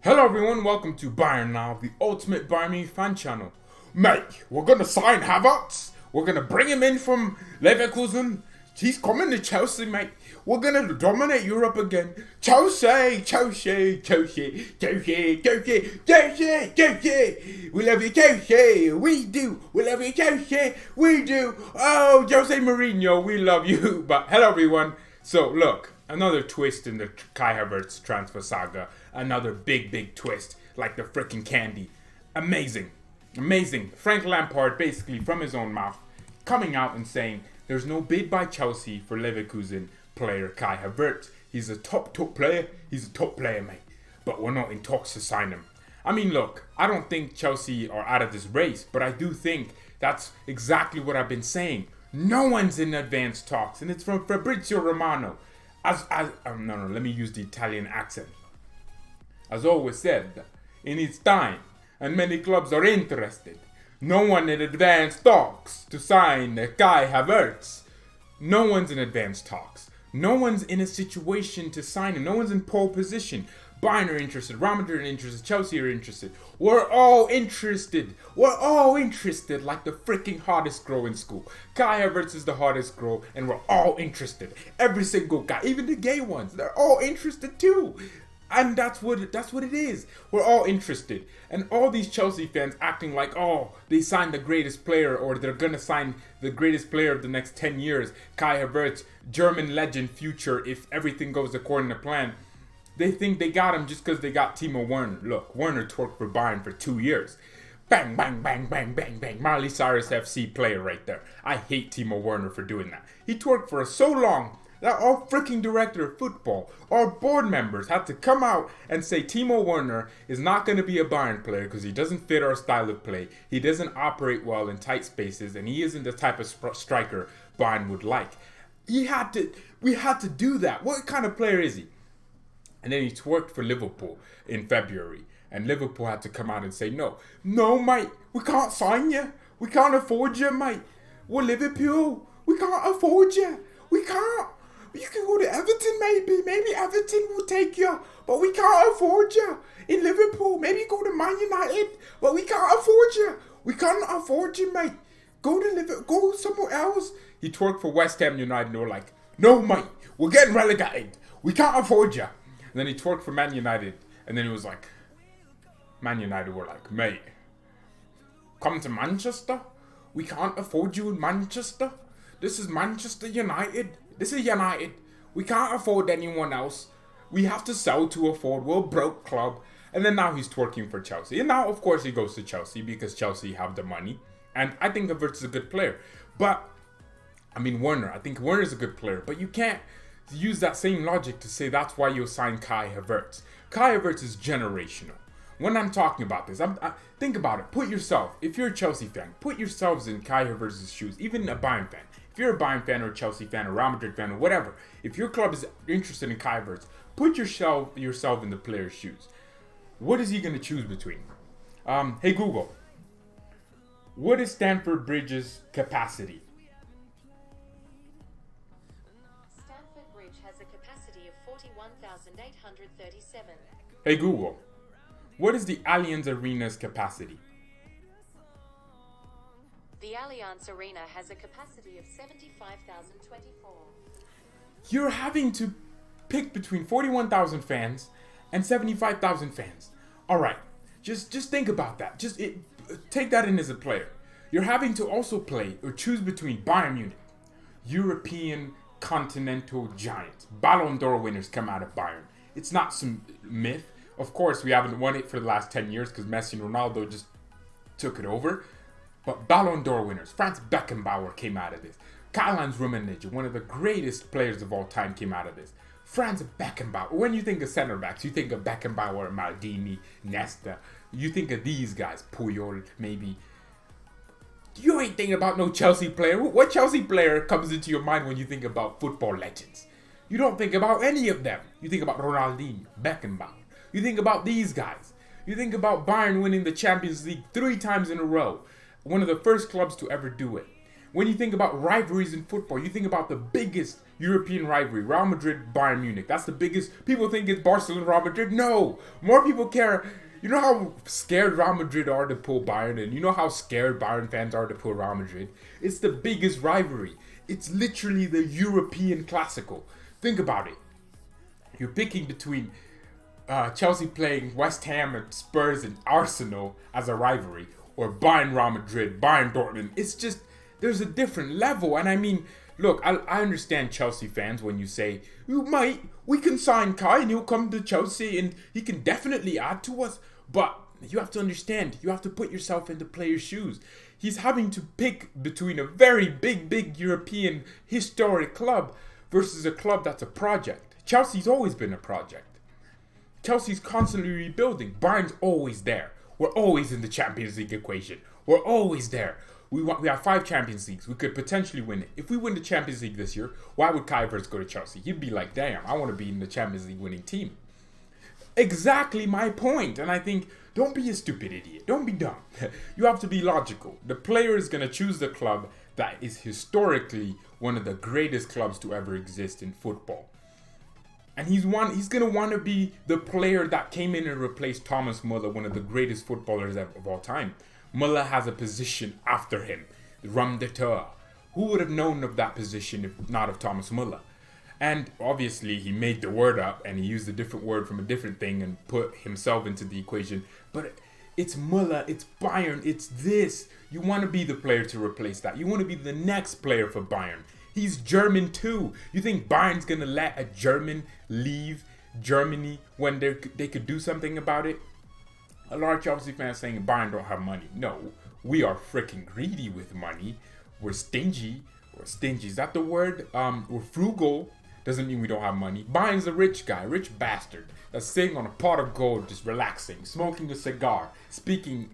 Hello everyone, welcome to BayernNow, the ultimate Bayern Munich fan channel. Mate, we're gonna sign Havertz. We're gonna bring him in from Leverkusen. He's coming to Chelsea, mate. We're gonna dominate Europe again. Chelsea, Chelsea, Chelsea, Chelsea, Chelsea, Chelsea, Chelsea. We love you, Chelsea. We do. We love you, Chelsea. We do. Oh, Jose Mourinho, we love you. But hello everyone. So look, another twist in the Kai Havertz transfer saga. Another big twist, like the freaking candy. Amazing. Frank Lampard, basically from his own mouth, coming out and saying there's no bid by Chelsea for Leverkusen player Kai Havertz. He's a top player. He's a top player, mate. But we're not in talks to sign him. I mean, look, I don't think Chelsea are out of this race, but I do think that's exactly what I've been saying. No one's in advanced talks, and it's from Fabrizio Romano. Let me use the Italian accent. As always said, in its time, and many clubs are interested, no one in advanced talks to sign Kai Havertz. No one's in advanced talks. No one's in a situation to sign him. No one's in pole position. Bayern are interested. Real Madrid are interested. Chelsea are interested. We're all interested. We're all interested like the freaking hottest girl in school. Kai Havertz is the hottest girl, and we're all interested. Every single guy, even the gay ones, they're all interested too. And that's what it is. We're all interested. And all these Chelsea fans acting like, oh, they signed the greatest player, or they're going to sign the greatest player of the next 10 years. Kai Havertz, German legend future if everything goes according to plan. They think they got him just because they got Timo Werner. Look, Werner twerked for Bayern for 2 years. Bang, bang, bang, bang, bang, bang. Miley Cyrus FC player right there. I hate Timo Werner for doing that. He twerked for us so long that our freaking director of football, our board members had to come out and say Timo Werner is not going to be a Bayern player because he doesn't fit our style of play. He doesn't operate well in tight spaces, and he isn't the type of striker Bayern would like. We had to do that. What kind of player is he? And then he twerked for Liverpool in February, and Liverpool had to come out and say, no, mate, we can't sign you. We can't afford you, mate. We're Liverpool. We can't afford you. We can't. You can go to Everton, maybe. Maybe Everton will take you, but we can't afford you. In Liverpool, maybe go to Man United, but we can't afford you. We can't afford you, mate. Go to Liverpool. Go somewhere else. He twerked for West Ham United, and they were like, no, mate, we're getting relegated. We can't afford you. And then he twerked for Man United, and then he was like, Man United were like, mate, come to Manchester. We can't afford you in Manchester. This is Manchester United. This is United. We can't afford anyone else. We have to sell to afford. We're a broke club. And then now he's twerking for Chelsea. And now, of course, he goes to Chelsea because Chelsea have the money. And I think Havertz is a good player. But, I think Werner's a good player. But you can't use that same logic to say that's why you'll sign Kai Havertz. Kai Havertz is generational. When I'm talking about this, think about it. Put yourself, if you're a Chelsea fan, put yourselves in Kai Havertz's shoes, even a Bayern fan. If you're a Bayern fan or a Chelsea fan or Real Madrid fan or whatever, if your club is interested in Kai Havertz, put yourself in the player's shoes. What is he going to choose between? Hey Google, what is Stamford Bridge's capacity? Stamford Bridge has a capacity of 41,837. Hey Google, what is the Allianz Arena's capacity? The Allianz Arena has a capacity of 75,024. You're having to pick between 41,000 fans and 75,000 fans. All right, just think about that. Take that in as a player. You're having to also play or choose between Bayern Munich, European continental giants. Ballon d'Or winners come out of Bayern. It's not some myth. Of course, we haven't won it for the last 10 years because Messi and Ronaldo just took it over. But Ballon d'Or winners, Franz Beckenbauer came out of this. Karl-Heinz Rummenigge, one of the greatest players of all time, came out of this. Franz Beckenbauer. When you think of center backs, you think of Beckenbauer, Maldini, Nesta. You think of these guys, Puyol, maybe. You ain't thinking about no Chelsea player. What Chelsea player comes into your mind when you think about football legends? You don't think about any of them. You think about Ronaldinho, Beckenbauer. You think about these guys. You think about Bayern winning the Champions League 3 times in a row. One of the first clubs to ever do it. When you think about rivalries in football, you think about the biggest European rivalry, Real Madrid, Bayern Munich. That's the biggest. People think it's Barcelona, Real Madrid. No, more people care. You know how scared Real Madrid are to pull Bayern, and you know how scared Bayern fans are to pull Real Madrid? It's the biggest rivalry. It's literally the European Classical. Think about it. You're picking between Chelsea playing West Ham and Spurs and Arsenal as a rivalry, or Bayern Real Madrid, Bayern Dortmund. It's just, there's a different level. And I mean, look, I understand Chelsea fans when you say, we can sign Kai and he'll come to Chelsea and he can definitely add to us. But you have to understand, you have to put yourself in the player's shoes. He's having to pick between a very big European historic club versus a club that's a project. Chelsea's always been a project. Chelsea's constantly rebuilding. Bayern's always there. We're always in the Champions League equation. We're always there. We have 5 Champions Leagues. We could potentially win it. If we win the Champions League this year, why would Kai Havertz go to Chelsea? He'd be like, damn, I want to be in the Champions League winning team. Exactly my point. And I think, don't be a stupid idiot. Don't be dumb. You have to be logical. The player is going to choose the club that is historically one of the greatest clubs to ever exist in football. And he's going to want to be the player that came in and replaced Thomas Muller, one of the greatest footballers of all time. Muller has a position after him, Rum de Tour. Who would have known of that position if not of Thomas Muller? And obviously he made the word up and he used a different word from a different thing and put himself into the equation. But it's Muller, it's Bayern, it's this. You want to be the player to replace that. You want to be the next player for Bayern. He's German too. You think Bayern's going to let a German leave Germany when they could do something about it? A lot of Chelsea fans saying Bayern don't have money. No, we are freaking greedy with money. We're stingy. We're stingy. Is that the word? We're frugal. Doesn't mean we don't have money. Bayern's a rich guy, rich bastard that's sitting on a pot of gold, just relaxing, smoking a cigar, speaking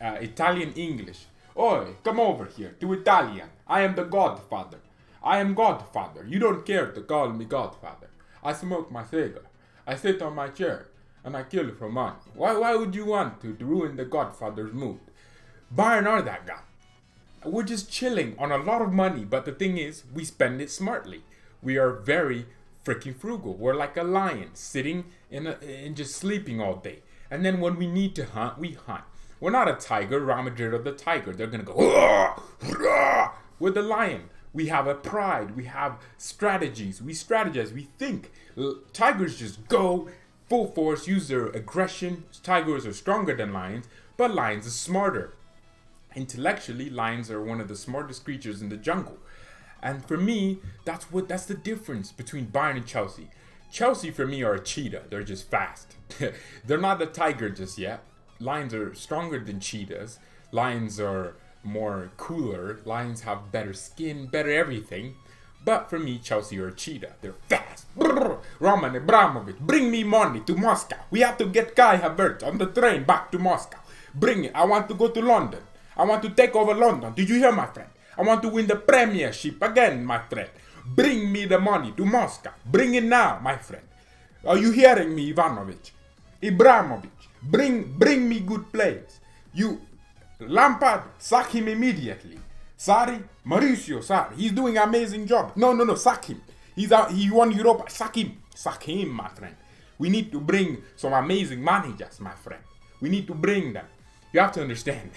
Italian English. Oi, come over here to Italian. I am the Godfather. I am Godfather. You don't care to call me Godfather. I smoke my cigar. I sit on my chair and I kill for money. Why would you want to ruin the Godfather's mood? Bayern are that guy. We're just chilling on a lot of money, but the thing is, we spend it smartly. We are very freaking frugal. We're like a lion sitting and just sleeping all day. And then when we need to hunt, we hunt. We're not a tiger. Real Madrid are the tiger. They're going to go, "Hurrah! Hurrah!" We're the lion. We have a pride. We have strategies. We strategize. We think. Tigers just go full force, use their aggression. Tigers are stronger than lions, but lions are smarter. Intellectually, lions are one of the smartest creatures in the jungle. And for me, that's the difference between Bayern and Chelsea. Chelsea, for me, are a cheetah. They're just fast. They're not a tiger just yet. Lions are stronger than cheetahs. Lions are more cooler. Lions have better skin, better everything. But for me, Chelsea are a cheetah. They're fast. Brrr. Roman Abramovich, bring me money to Moscow. We have to get Kai Havertz on the train back to Moscow. Bring it. I want to go to London. I want to take over London. Did you hear, my friend? I want to win the Premiership again, my friend. Bring me the money to Moscow. Bring it now, my friend. Are you hearing me, Ivanovic? Ibrahimovic, bring me good players. You, Lampard, sack him immediately. Sarri, Mauricio Sarri, he's doing an amazing job. No, sack him. He won Europa. Sack him, my friend. We need to bring some amazing managers, my friend. We need to bring them. You have to understand,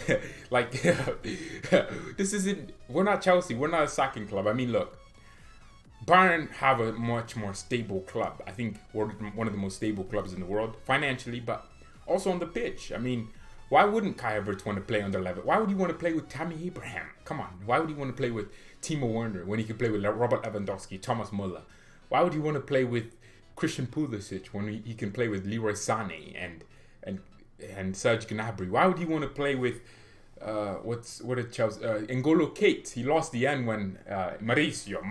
like, this isn't, we're not Chelsea, we're not a sacking club. I mean, look, Bayern have a much more stable club. I think we're one of the most stable clubs in the world, financially, but also on the pitch. I mean, why wouldn't Kai Havertz want to play on the level? Why would he want to play with Tammy Abraham? Come on, why would he want to play with Timo Werner when he could play with Robert Lewandowski, Thomas Muller? Why would he want to play with Christian Pulisic when he can play with Leroy Sané and Serge Gnabry? Why would he want to play with what did Chelsea N'Golo Kate? He lost the N when Mauricio,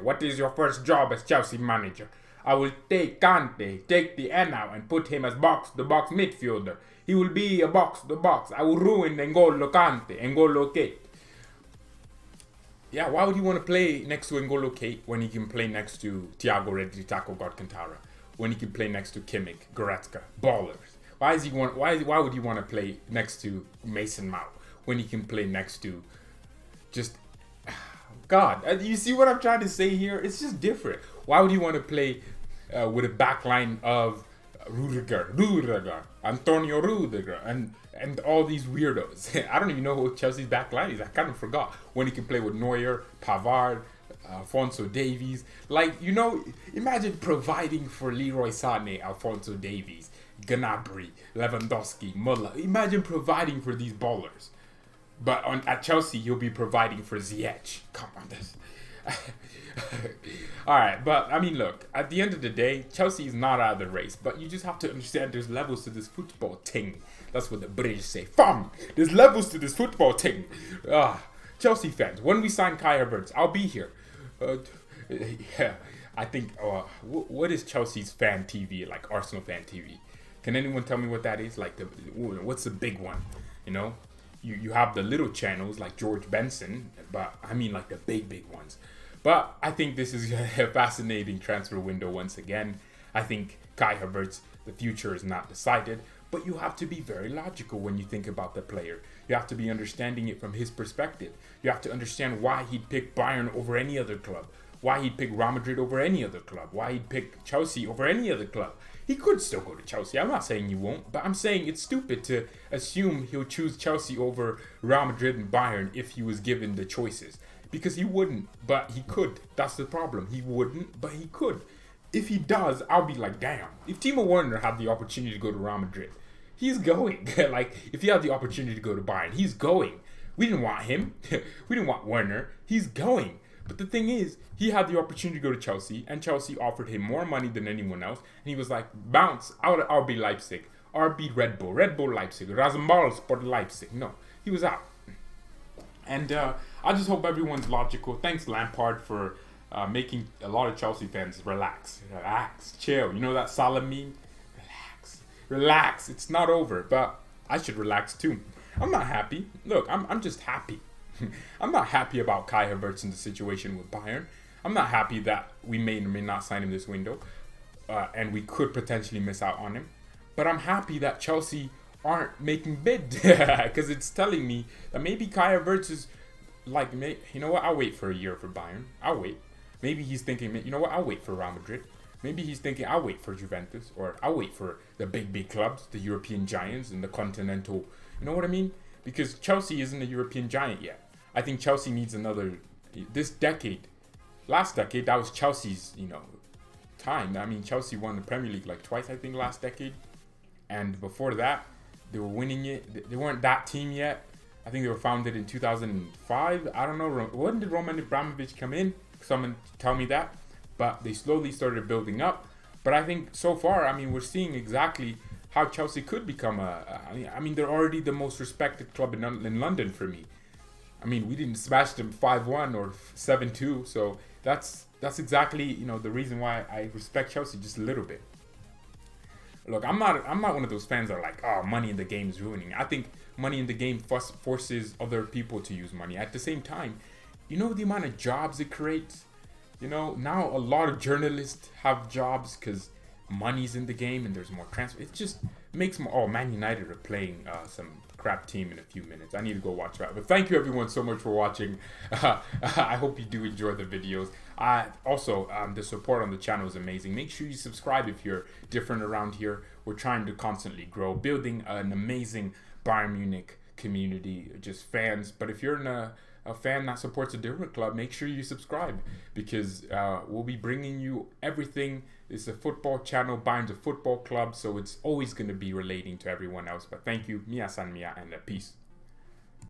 what is your first job as Chelsea manager? I will take Kante, take the N out and put him as box-to-box midfielder. He will be a box-to-box. I will ruin N'Golo Kante, N'Golo Kate. Yeah, why would he want to play next to N'Golo Kate when he can play next to Thiago Redri, Taco Alcantara, when he can play next to Kimmich, Goretzka, ballers? Why would he want to play next to Mason Mount when he can play next to just God, you see what I'm trying to say here? It's just different. Why would you want to play with a backline of Rudiger, Antonio Rudiger, and all these weirdos? I don't even know who Chelsea's backline is. I kind of forgot when he can play with Neuer, Pavard, Alphonso Davies. Like, you know, imagine providing for Leroy Sané, Alphonso Davies, Gnabry, Lewandowski, Muller. Imagine providing for these ballers. But at Chelsea, you'll be providing for Ziyech. Come on, this. All right, but I mean, look. At the end of the day, Chelsea is not out of the race. But you just have to understand there's levels to this football thing. That's what the British say. Fam, there's levels to this football thing. Chelsea fans, when we sign Kai Havertz, I'll be here. Yeah, I think. What is Chelsea's fan TV like? Arsenal fan TV. Can anyone tell me what that is? Like, what's the big one? You know. You have the little channels like George Benson, but I mean like the big ones. But I think this is a fascinating transfer window once again. I think Kai Havertz, the future is not decided, but you have to be very logical when you think about the player. You have to be understanding it from his perspective. You have to understand why he'd pick Bayern over any other club, why he'd pick Real Madrid over any other club, why he'd pick Chelsea over any other club. He could still go to Chelsea. I'm not saying he won't, but I'm saying it's stupid to assume he'll choose Chelsea over Real Madrid and Bayern if he was given the choices. Because he wouldn't, but he could. That's the problem. He wouldn't, but he could. If he does, I'll be like, damn. If Timo Werner had the opportunity to go to Real Madrid, he's going. Like, if he had the opportunity to go to Bayern, he's going. We didn't want him. We didn't want Werner. He's going. But the thing is, he had the opportunity to go to Chelsea, and Chelsea offered him more money than anyone else. And he was like, bounce, out of RB Leipzig, RB Red Bull Leipzig, Rasenballsport Leipzig. No, he was out. And I just hope everyone's logical. Thanks, Lampard, for making a lot of Chelsea fans relax, chill. You know that Salah meme? Relax. It's not over, but I should relax too. I'm not happy. Look, I'm just happy. I'm not happy about Kai Havertz in the situation with Bayern. I'm not happy that we may or may not sign him this window, and we could potentially miss out on him. But I'm happy that Chelsea aren't making bid, because it's telling me that maybe Kai Havertz is like, you know what? I'll wait for a year for Bayern. I'll wait. Maybe he's thinking, you know what? I'll wait for Real Madrid. Maybe he's thinking, I'll wait for Juventus, or I'll wait for the big clubs, the European giants and the continental. You know what I mean? Because Chelsea isn't a European giant yet. I think Chelsea needs another. This decade, last decade, that was Chelsea's, time. I mean, Chelsea won the Premier League like twice, I think, last decade. And before that, they were winning it. They weren't that team yet. I think they were founded in 2005. I don't know. When did Roman Abramovich come in? Someone tell me that. But they slowly started building up. But I think so far, I mean, we're seeing exactly how Chelsea could become I mean, they're already the most respected club in London for me. I mean, we didn't smash them 5-1 or 7-2, so that's exactly the reason why I respect Chelsea just a little bit. Look, I'm not one of those fans that are like, oh, money in the game is ruining. I think money in the game forces other people to use money. At the same time, the amount of jobs it creates. Now a lot of journalists have jobs because money's in the game and there's more transfer. It just makes more. Oh, Man United are playing some crap team in a few minutes. I need to go watch that. But thank you everyone so much for watching. I hope you do enjoy the videos. Also, the support on the channel is amazing. Make sure you subscribe if you're different around here. We're trying to constantly grow, building an amazing Bayern Munich community, just fans. But if you're in a fan that supports a different club, make sure you subscribe, because we'll be bringing you everything. It's a football channel, Bayern's a football club, so it's always going to be relating to everyone else. But thank you, Mia San Mia, and peace.